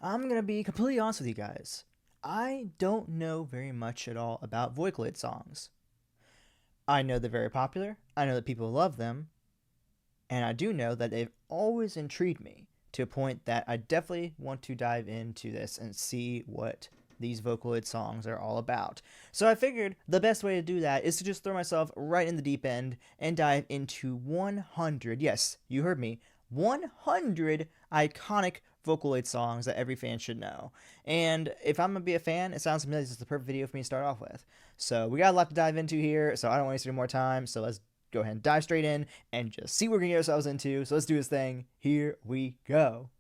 I'm going to be completely honest with you guys. I don't know very much at all about Vocaloid songs. I know they're very popular, I know that people love them, and I do know that they've always intrigued me to a point that I definitely want to dive into this and see what these Vocaloid songs are all about. So I figured the best way to do that is to just throw myself right in the deep end and dive into 100, yes, you heard me, 100 iconic Vocaloid songs that every fan should know. And if I'm gonna be a fan, it sounds to me like this is the perfect video for me to start off with. So we got a lot to dive into here, so I don't waste any more time. So let's go ahead and dive straight in and just see what we're gonna get ourselves into. So let's do this thing. Here we go.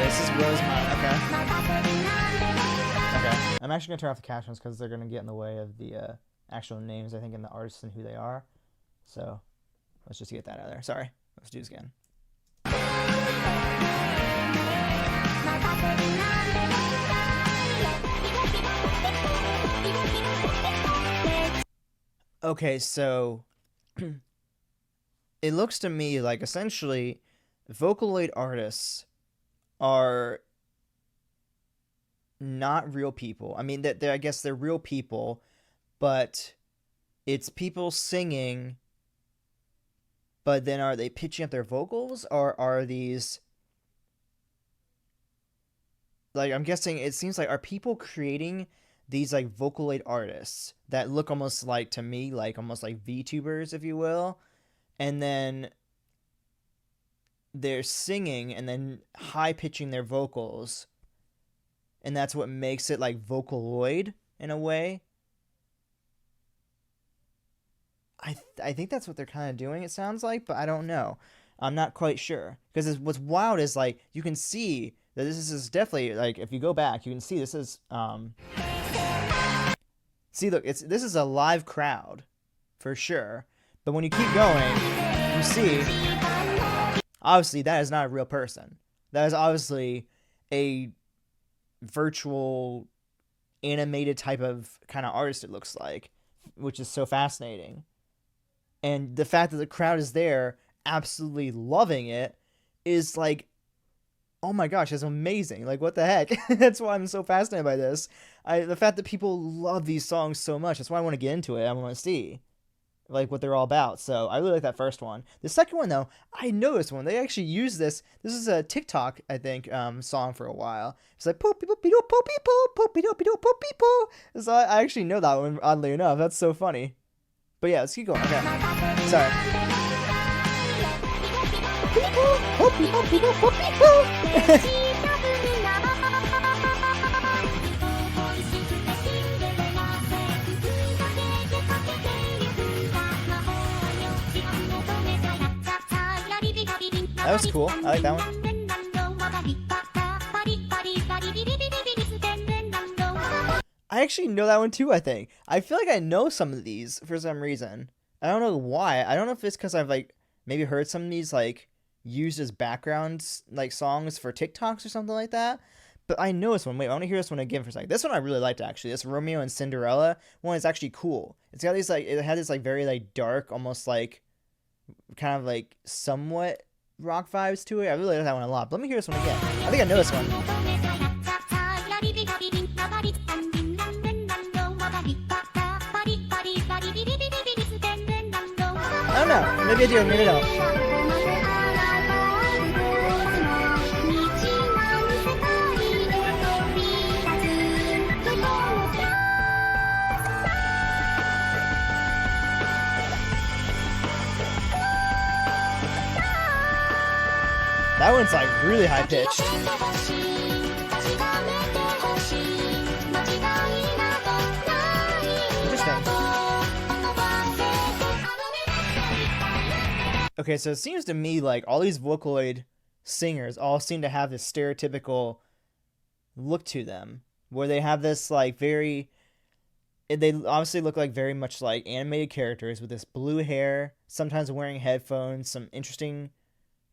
This is Rosemont, okay. Okay. I'm actually going to turn off the captions because they're going to get in the way of the actual names, I think, and the artists and who they are. So, let's just get that out of there. Sorry. Let's do this again. Okay, so it looks to me like essentially Vocaloid artists are not real people. I mean, I guess they're real people, but it's people singing, but then are they pitching up their vocals, or are these, like, I'm guessing it seems like, are people creating these like Vocaloid artists that look almost like, to me, like almost like VTubers, if you will, and then they're singing and then high pitching their vocals, and that's what makes it like Vocaloid in a way. I think that's what they're kind of doing, it sounds like, but I don't know. I'm not quite sure, because what's wild is like you can see that this is definitely, like, if you go back, you can see this is see, look, this is a live crowd for sure, but when you keep going, you see obviously that is not a real person. That is obviously a virtual animated type of kind of artist, it looks like, which is so fascinating. And the fact that the crowd is there absolutely loving it is like, oh my gosh, that's amazing. Like, what the heck? That's why I'm so fascinated by this. The fact that people love these songs so much, that's why I want to get into it. I want to see like what they're all about. So I really like that first one. The second one, though, I know this one. They actually use this. This is a TikTok, I think, song for a while. It's like poopy poopy doo poopy poo poopy doopy doo poopy poo. So I actually know that one, oddly enough. That's so funny. But yeah, let's keep going. Okay. Sorry. Poopy poopy doo poopy poo. That was cool. I like that one. I actually know that one too, I think. I feel like I know some of these for some reason. I don't know why. I don't know if it's because I've like maybe heard some of these like used as backgrounds like songs for TikToks or something like that. But I know this one. Wait, I want to hear this one again for a second. This one I really liked, actually. This Romeo and Cinderella one is actually cool. It's got these like, it had this like very like dark, almost like kind of like somewhat rock vibes to it. I really like that one a lot. But let me hear this one again. I think I know this one. I don't know. Maybe I do. Maybe I don't. That one's like really high pitched. Interesting. Okay, so it seems to me like all these Vocaloid singers all seem to have this stereotypical look to them, where they have this like very, they obviously look like very much like animated characters with this blue hair, sometimes wearing headphones, some interesting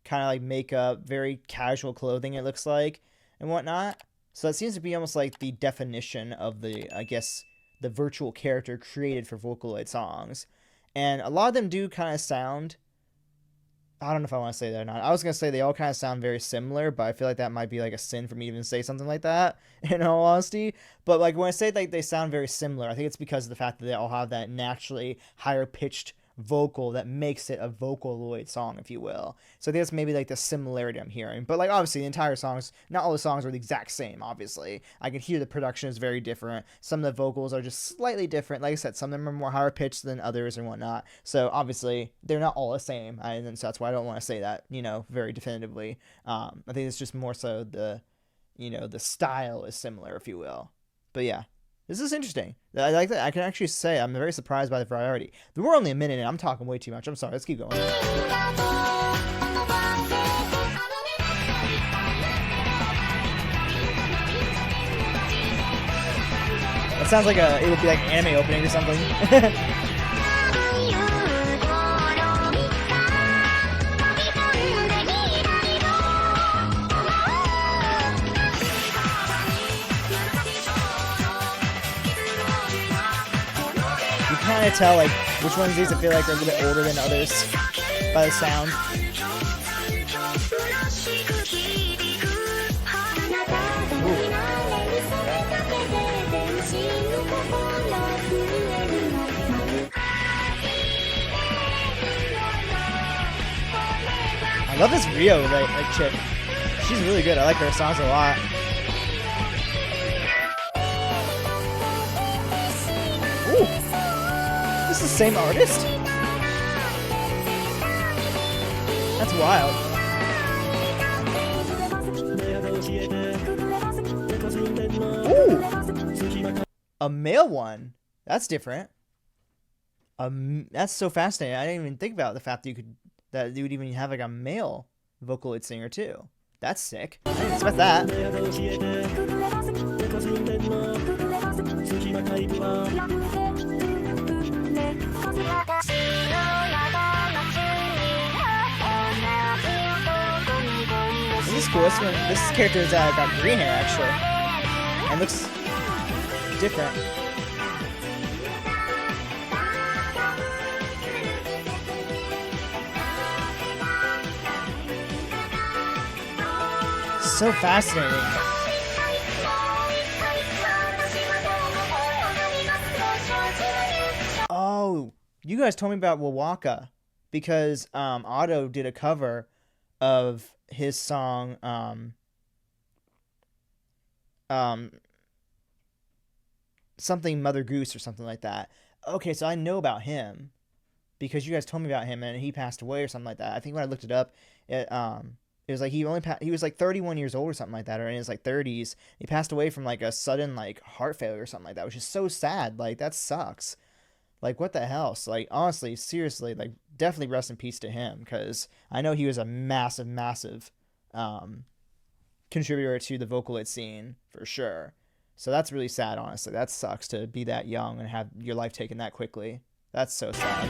kind of like makeup, very casual clothing it looks like, and whatnot. So it seems to be almost like the definition of the, I guess, the virtual character created for Vocaloid songs. And a lot of them do kind of sound, I don't know if I want to say that or not. I was going to say they all kind of sound very similar, but I feel like that might be like a sin for me to even say something like that, in all honesty. But like when I say like they sound very similar, I think it's because of the fact that they all have that naturally higher pitched vocal that makes it a Vocaloid song, if you will. So I think that's maybe like the similarity I'm hearing. But like obviously the entire songs, not all the songs are the exact same, obviously. I can hear the production is very different. Some of the vocals are just slightly different. Like I said, some of them are more higher pitched than others and whatnot. So obviously they're not all the same. And so that's why I don't want to say that, you know, very definitively. I think it's just more so the, you know, the style is similar, if you will. But yeah. This is interesting. I like that. I can actually say I'm very surprised by the variety. We're only a minute in. I'm talking way too much. I'm sorry. Let's keep going. It sounds like it would be like an anime opening or something. Kind of tell like which ones these I feel like are a little bit older than others by the sound. Ooh. I love this Ryo like chick. She's really good. I like her songs a lot. Ooh. This is the same artist? That's wild. Ooh! A male one? That's different. That's so fascinating. I didn't even think about the fact that you would even have like a male Vocaloid singer too. That's sick. I didn't expect that. This is cool. This character has got green hair actually, and looks different. So fascinating. Oh, you guys told me about Wowaka because Otto did a cover of his song something Mother Goose or something like that. Okay, so I know about him because you guys told me about him and he passed away or something like that. I think when I looked it up, it was like he was like 31 years old or something like that, or in his like 30s. He passed away from like a sudden like heart failure or something like that, which is so sad. Like that sucks. Like what the hell? So, like honestly, seriously, like definitely rest in peace to him because I know he was a massive contributor to the Vocaloid scene for sure. So that's really sad, honestly. That sucks to be that young and have your life taken that quickly. That's so sad.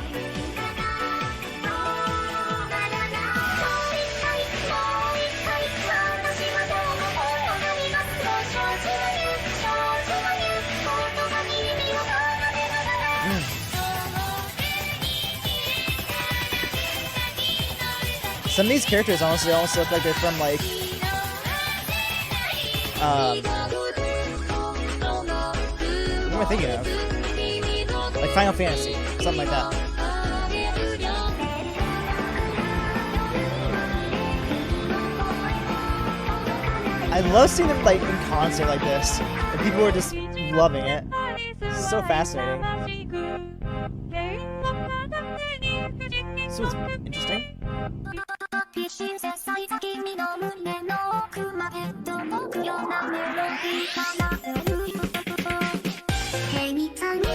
Some of these characters honestly almost look like they're from like what am I thinking of? Like Final Fantasy, something like that. I love seeing them like in concert like this, and people are just loving it. It's so fascinating. So it's interesting.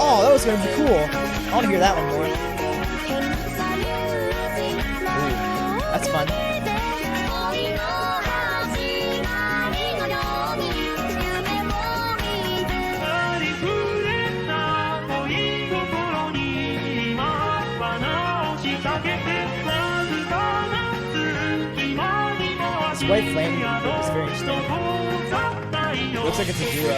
Oh, that was gonna be cool. I want to hear that one more. Ooh, that's fun. This WhiteFlame is very interesting. Looks like it's a duo.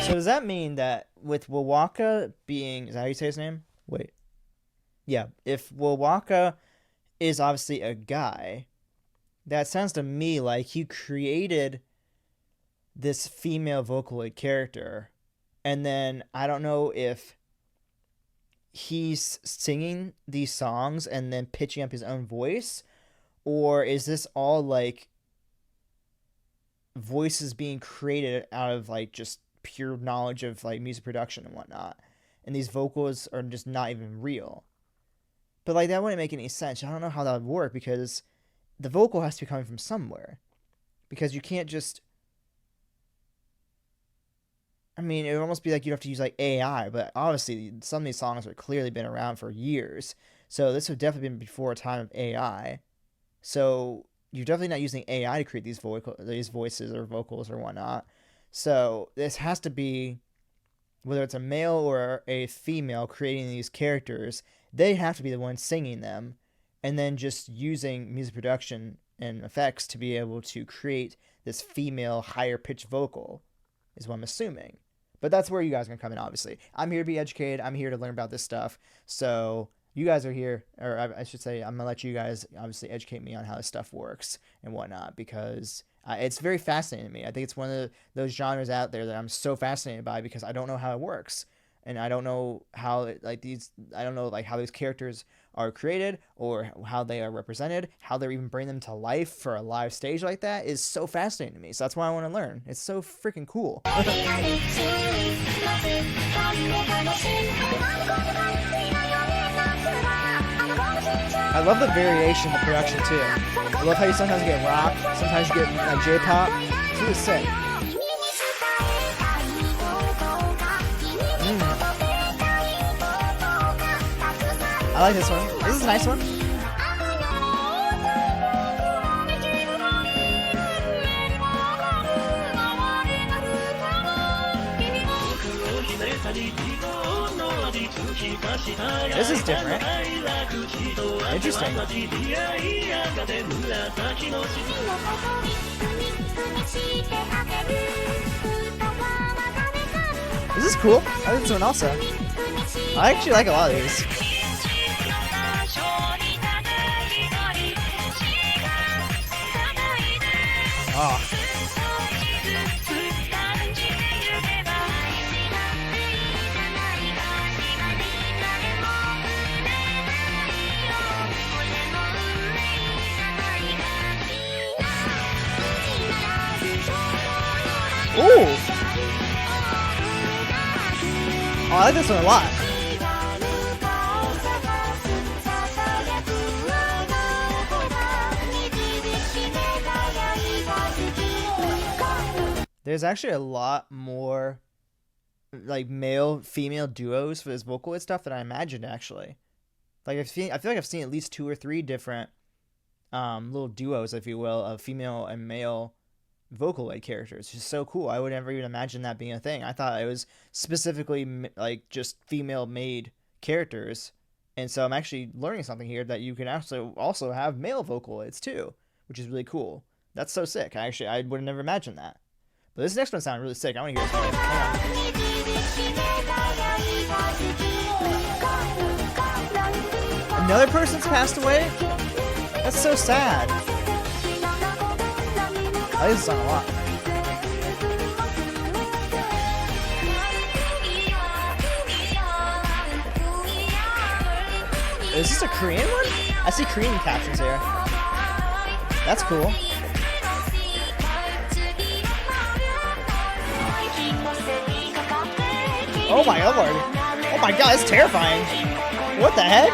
So does that mean that with Wowaka being, is that how you say his name? Wait. Yeah, if Wowaka is obviously a guy, that sounds to me like he created this female Vocaloid character, and then I don't know if he's singing these songs and then pitching up his own voice, or is this all like voices being created out of like just pure knowledge of like music production and whatnot, and these vocals are just not even real. But like that wouldn't make any sense. I don't know how that would work, because the vocal has to be coming from somewhere, because you can't just, I mean, it would almost be like you'd have to use like AI, but obviously some of these songs have clearly been around for years, so this would definitely been before a time of AI. So you're definitely not using AI to create these voices or vocals or whatnot. So this has to be, whether it's a male or a female creating these characters, they have to be the ones singing them, and then just using music production and effects to be able to create this female higher pitched vocal, is what I'm assuming. But that's where you guys are going to come in, obviously. I'm here to be educated. I'm here to learn about this stuff. So you guys are here, or I should say, I'm going to let you guys obviously educate me on how this stuff works and whatnot, because it's very fascinating to me. I think it's one of those genres out there that I'm so fascinated by, because I don't know how it works. And I don't know how I don't know like how these characters are created, or how they are represented, how they're even bringing them to life for a live stage like that is so fascinating to me. So that's why I want to learn. It's so freaking cool. I love the variation in the production too. I love how you sometimes get rock, sometimes you get like J-pop. It's really sick. I like this one. This is a nice one. This is different. Interesting. This is cool. I like this one also. I actually like a lot of these. Oh. Ooh. Oh, I like this one a lot. There's actually a lot more like male-female duos for this Vocaloid stuff than I imagined, actually. Like I feel like I've seen at least 2 or 3 different little duos, if you will, of female and male Vocaloid characters. It's just so cool. I would never even imagine that being a thing. I thought it was specifically like just female-made characters, and so I'm actually learning something here, that you can also have male Vocaloids too, which is really cool. That's so sick. I would have never imagined that. But this next one sounded really sick. I want to hear this. Another person's passed away? That's so sad. I like this song a lot. Is this a Korean one? I see Korean captions here. That's cool. Oh my lord. Oh my god, it's terrifying. What the heck?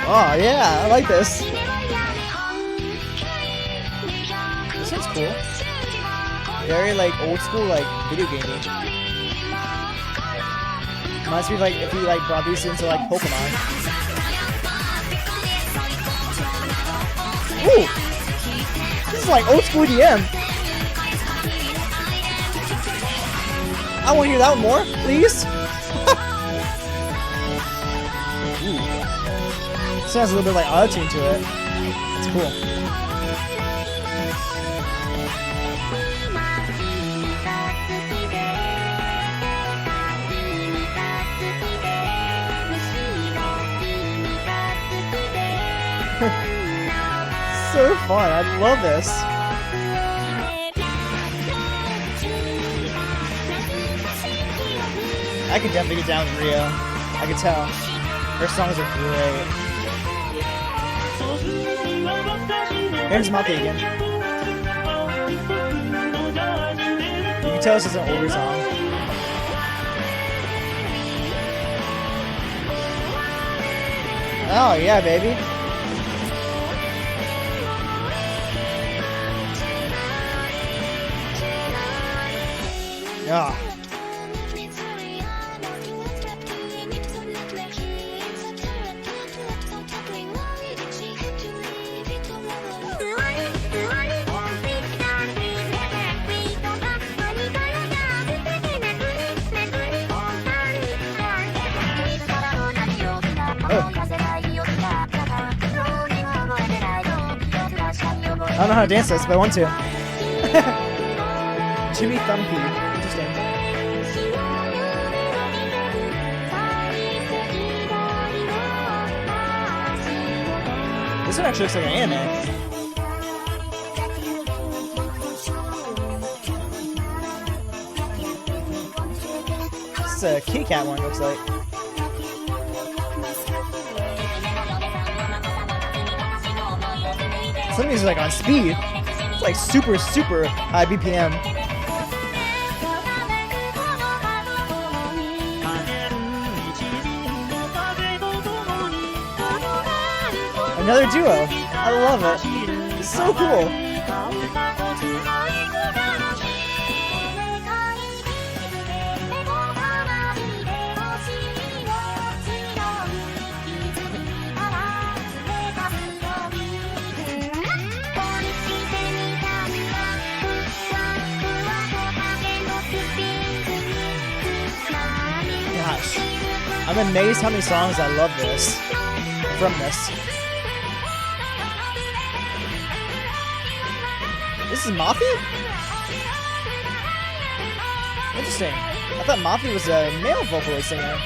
Oh yeah, I like this. This one's cool. Very like old school, like video gaming. Reminds me of like if you like brought these into like Pokemon. Ooh! This is like old school EDM. I want to hear that one more, please. Ooh. Sounds a little bit like auto-tune to it. It's cool. So fun. I love this. I could definitely get down with Ryo. I can tell. Her songs are great. Here's Mothy again. You can tell this is an older song. Oh yeah, baby. Ah. I don't know how to dance this, but I want to. Jimmy Thumpy. Interesting. This one actually looks like an anime. This is a Kitty Cat one, looks like. Some of these are like on speed. It's like super, super high BPM. Another duo. I love it. It's so cool. Gosh, I'm amazed how many songs I love this from this. This is Mothy? Interesting. I thought Mothy was a male vocalist singer.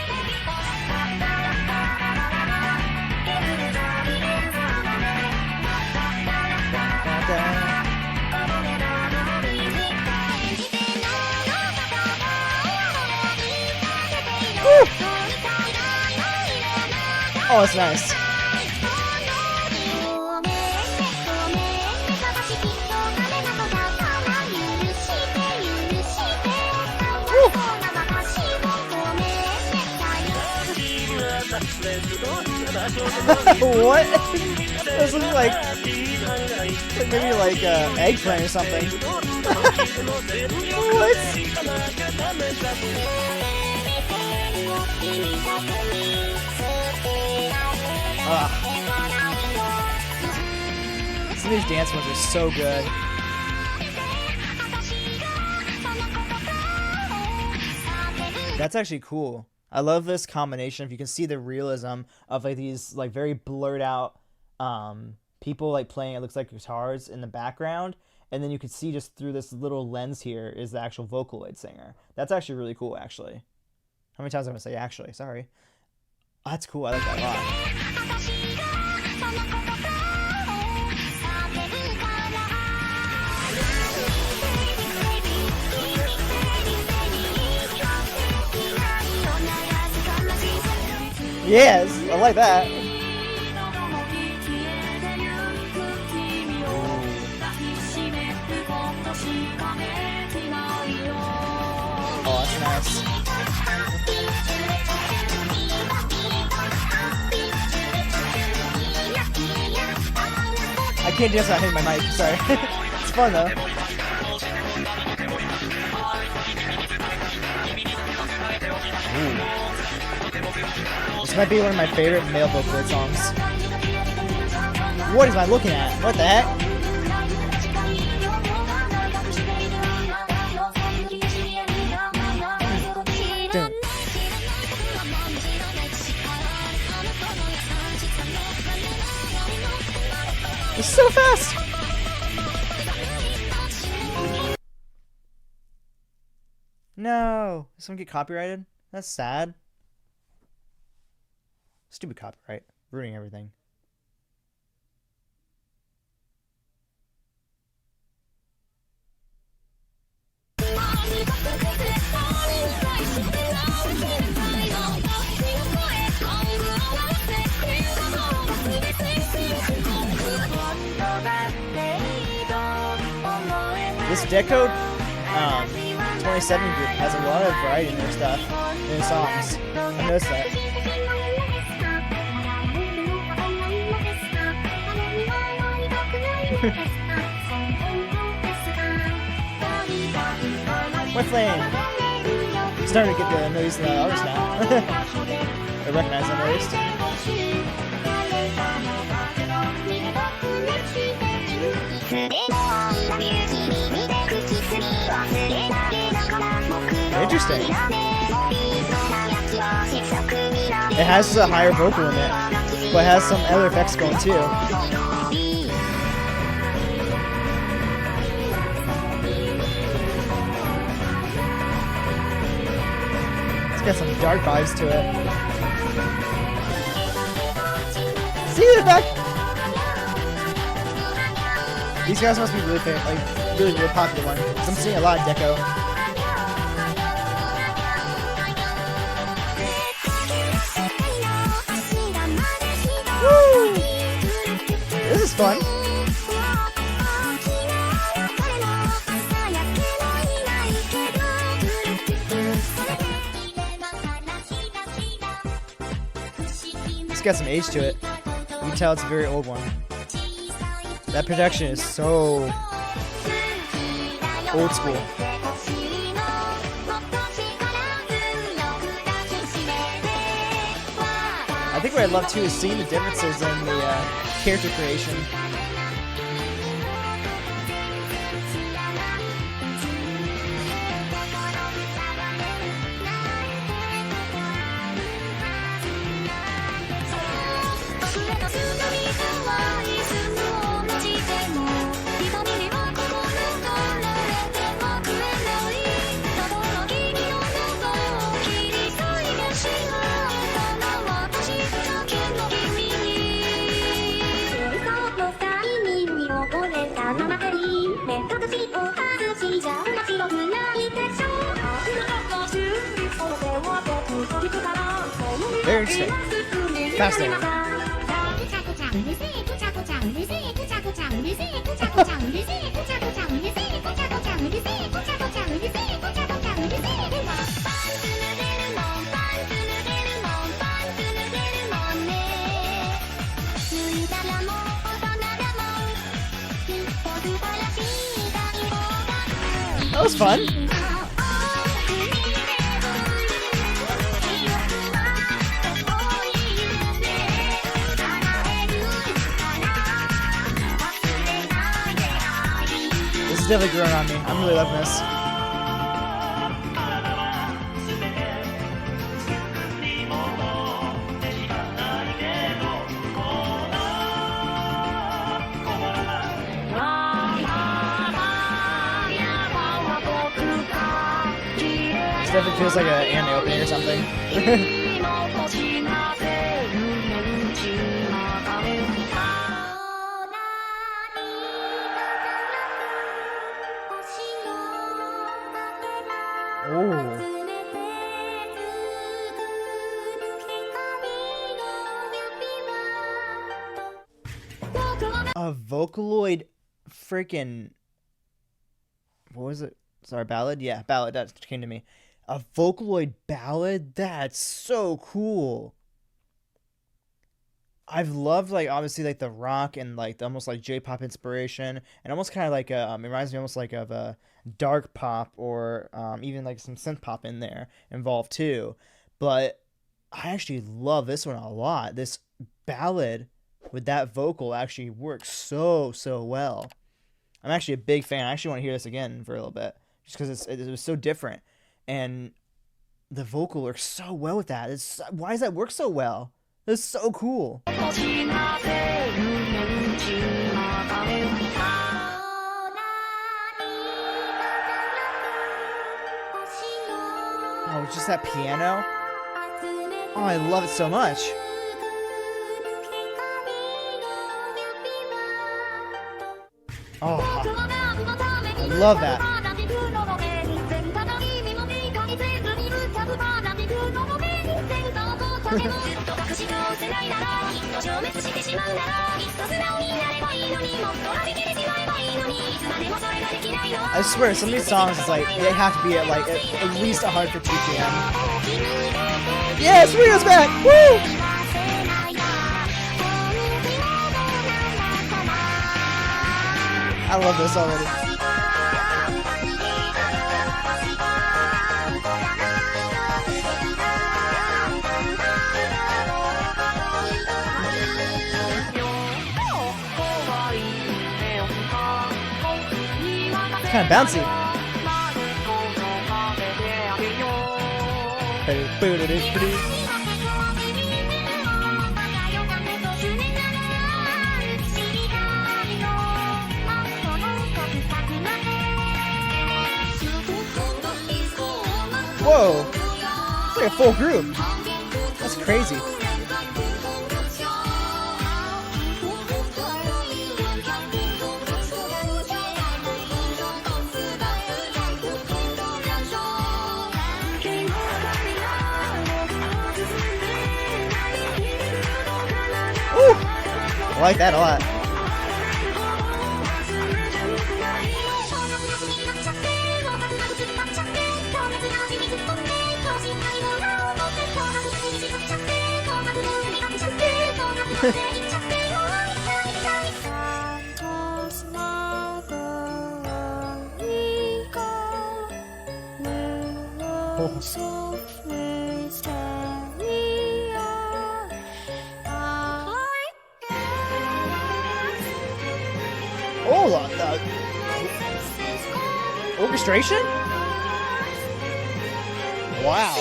Woo! Oh, it's nice. What? This looks like maybe like eggplant or something. What? Some of these dance ones are so good. That's actually cool. I love this combination. If you can see the realism of like these like very blurred out people like playing, it looks like guitars in the background, and then you can see just through this little lens here is the actual Vocaloid singer. That's actually really cool, actually. How many times am I gonna say actually? Sorry. Oh, that's cool. I like that a lot. Yes, I like that. Oh, that's nice. I can't dance without hitting my mic, sorry. It's fun though. Ooh. might be one of my favorite male Vocaloid songs. What am I looking at? What the heck? It's so fast! No! Did someone get copyrighted? That's sad. Stupid copyright. Ruining everything. This Deco 27 group has a lot of variety in their stuff, in their songs. I noticed that. WhiteFlame! Starting to get the noise in the artist now. I recognize them at least. Interesting. It has a higher vocal in it, but it has some other effects going too. It's got some dark vibes to it. See the back. These guys must be really famous, like really popular one. Cause I'm seeing a lot of Deco. Woo! This is fun. It's got some age to it. You can tell it's a very old one. That production is so old school. I think what I love too is seeing the differences in the character creation. Very interesting. Fascinating. That was fun. This is definitely growing on me. I'm really loving this. This definitely feels like an anime opening or something. A Vocaloid freaking... What was it? Sorry, ballad? Yeah, ballad. That came to me. A Vocaloid ballad? That's so cool. I've loved, like, obviously, like, the rock and, like, the almost, like, J-pop inspiration. And almost kind of like, it reminds me almost, like, of a dark pop or even, like, some synth pop in there involved, too. But I actually love this one a lot. This ballad with that vocal actually works so well. I'm actually a big fan. I actually want to hear this again for a little bit, just because it was so different, and the vocal works so well with that. Why does that work so well? It's so cool. Oh, it's just that piano. Oh, I love it so much. Oh, I love that. I swear, some of these songs is like they have to be at like at least 150 BPM. Yes, Ryo's back! Woo! I love this already. It's kind of bouncy. Whoa! It's like a full group. That's crazy. Ooh! I like that a lot. Oh, orchestration? Wow.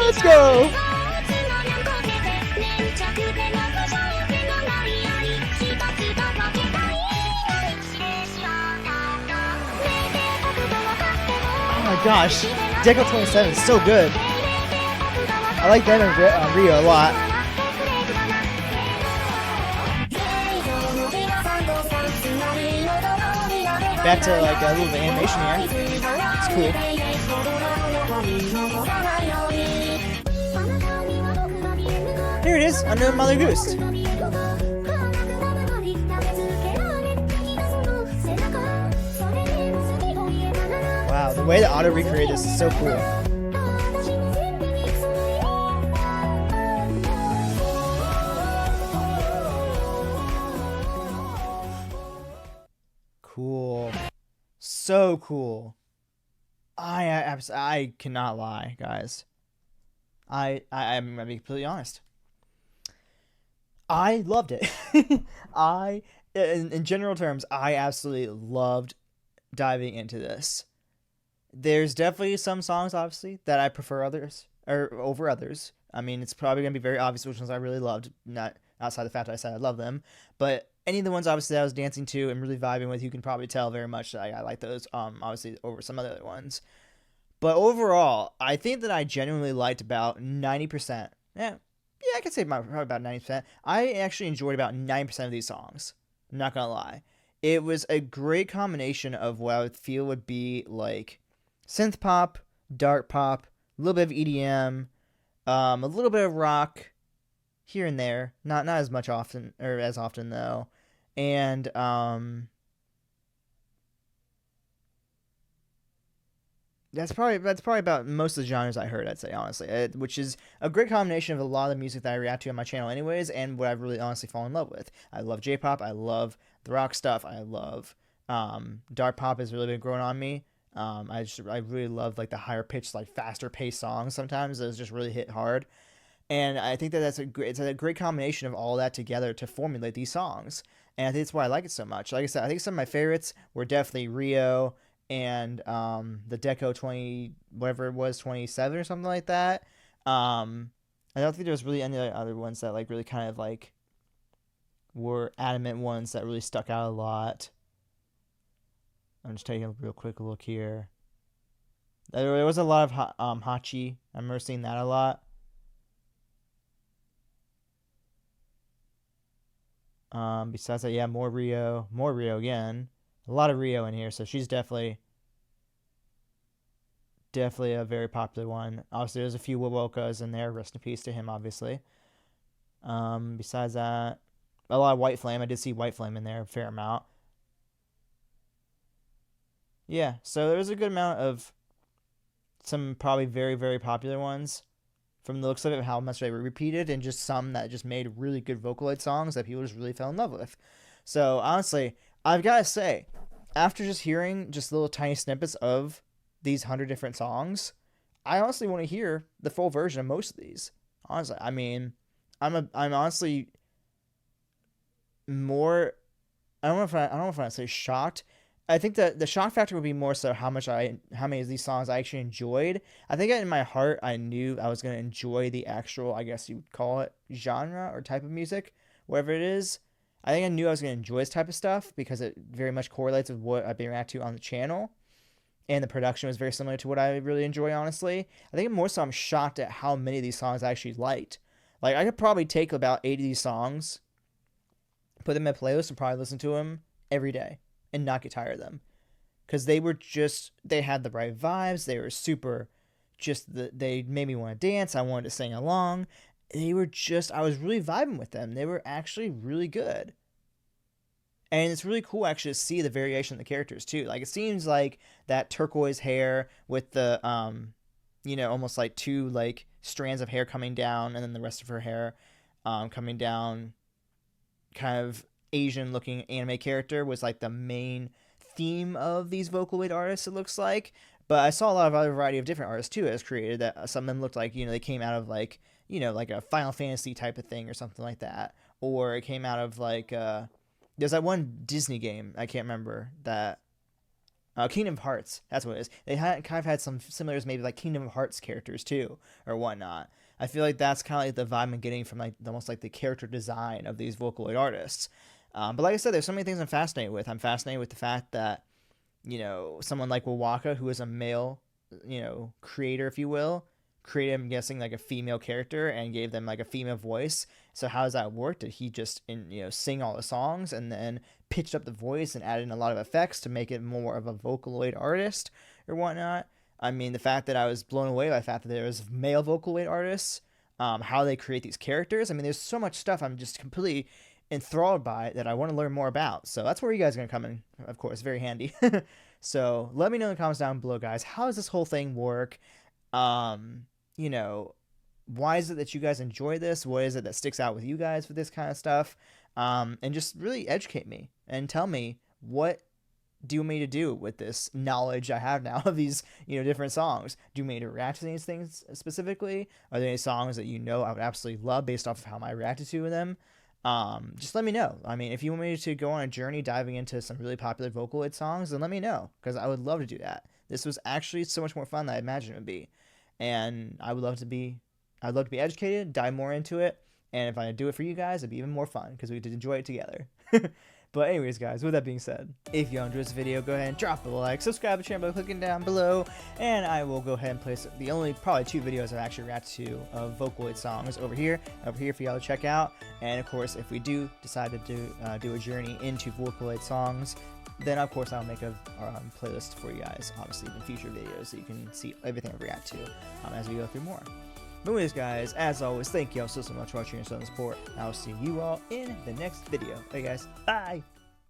Let's go. Oh my gosh, Deco 27 is so good. I like that on Ryo a lot. Back to like a little bit of animation here. It's cool. Here it is, Unknown Mother Goose. Wow, the way the auto recreated this is so cool. Cool. So cool. I cannot lie, guys. I'm gonna be completely honest. I loved it. In general terms, I absolutely loved diving into this. There's definitely some songs, obviously, that I prefer over others. I mean, it's probably gonna be very obvious which ones I really loved, not outside the fact that I said I love them. But any of the ones obviously that I was dancing to and really vibing with, you can probably tell very much that I like those. Obviously over some other ones. But overall, I think that I genuinely liked about 90%. Yeah, I could say probably about 90%. I actually enjoyed about 90% of these songs. I'm not gonna lie. It was a great combination of what I would feel would be like synth pop, dark pop, a little bit of EDM, a little bit of rock here and there. Not as much often, or as often though. And that's probably about most of the genres I heard, I'd say, honestly, which is a great combination of a lot of the music that I react to on my channel anyways, and what I've really honestly fallen in love with. I love J-pop, I love the rock stuff, I love dark pop has really been growing on me. I really love like the higher pitched, like faster paced songs sometimes. Those just really hit hard. And I think that it's a great combination of all that together to formulate these songs. And I think that's why I like it so much. Like I said, I think some of my favorites were definitely Ryo and the Deco 20, whatever it was, 27 or something like that. I don't think there was really any other ones that like really kind of like were adamant ones that really stuck out a lot. I'm just taking a real quick look here. There was a lot of Hachi. I remember seeing that a lot. Besides that, yeah, more Ryo again. A lot of Ryo in here, so she's definitely a very popular one. Obviously, there's a few Wowokas in there. Rest in peace to him, obviously. Besides that, a lot of WhiteFlame. I did see WhiteFlame in there a fair amount. Yeah, so there was a good amount of some probably very, very popular ones from the looks of it, how much they were repeated, and just some that just made really good Vocaloid songs that people just really fell in love with. So honestly, I've got to say, after just hearing just little tiny snippets of these 100 different songs, I honestly want to hear the full version of most of these. Honestly, I mean, I'm honestly more. I don't know if I say shocked. I think that the shock factor would be more so how many of these songs I actually enjoyed. I think in my heart I knew I was going to enjoy the actual, I guess you would call it, genre or type of music, whatever it is. I think I knew I was going to enjoy this type of stuff because it very much correlates with what I've been reacting to on the channel. And the production was very similar to what I really enjoy, honestly. I think more so I'm shocked at how many of these songs I actually liked. Like, I could probably take about 8 of these songs, put them in a playlist, and probably listen to them every day and not get tired of them. Because they had the right vibes. They were super, they made me want to dance. I wanted to sing along. I was really vibing with them. They were actually really good. And it's really cool actually to see the variation of the characters too. Like, it seems like that turquoise hair with the, almost like 2 like strands of hair coming down, and then the rest of her hair coming down, kind of Asian looking anime character was like the main theme of these Vocaloid artists, it looks like. But I saw a lot of other variety of different artists too as created, that some of them looked like, they came out of like, like a Final Fantasy type of thing or something like that. Or it came out of like, there's that one Disney game, I can't remember, that, Kingdom of Hearts, that's what it is. They kind of had some similars, maybe like Kingdom of Hearts characters too, or whatnot. I feel like that's kind of like the vibe I'm getting from like almost like the character design of these Vocaloid artists. But like I said, there's so many things I'm fascinated with. I'm fascinated with the fact that, someone like Wowaka, who is a male, creator, if you will, created, I'm guessing, like a female character and gave them like a female voice. So how does that work? Did he just, sing all the songs and then pitched up the voice and added in a lot of effects to make it more of a Vocaloid artist or whatnot? I mean, the fact that I was blown away by the fact that there was male Vocaloid artists, how they create these characters. I mean, there's so much stuff I'm just completely enthralled by that I want to learn more about. So that's where you guys are going to come in, of course, very handy. So let me know in the comments down below, guys, how does this whole thing work? Why is it that you guys enjoy this? What is it that sticks out with you guys for this kind of stuff? And just really educate me and tell me, what do you want me to do with this knowledge I have now of these, different songs? Do you want me to react to these things specifically? Are there any songs that I would absolutely love based off of how I reacted to them? Just let me know. I mean, if you want me to go on a journey diving into some really popular Vocaloid songs, then let me know, because I would love to do that. This was actually so much more fun than I imagined it would be. And I'd love to be educated, dive more into it. And if I do it for you guys, it'd be even more fun because we did enjoy it together. But anyways, guys, with that being said, if you enjoyed this video, go ahead and drop a like, subscribe to the channel by clicking down below, and I will go ahead and place the only probably 2 videos I've actually reacted to of Vocaloid songs over here for y'all to check out. And of course, if we do decide to do a journey into Vocaloid songs, then of course I'll make a playlist for you guys, obviously, in future videos, so you can see everything I react to as we go through more. But anyways, guys, as always, thank you all so much for watching and support. I will see you all in the next video. Hey guys, bye!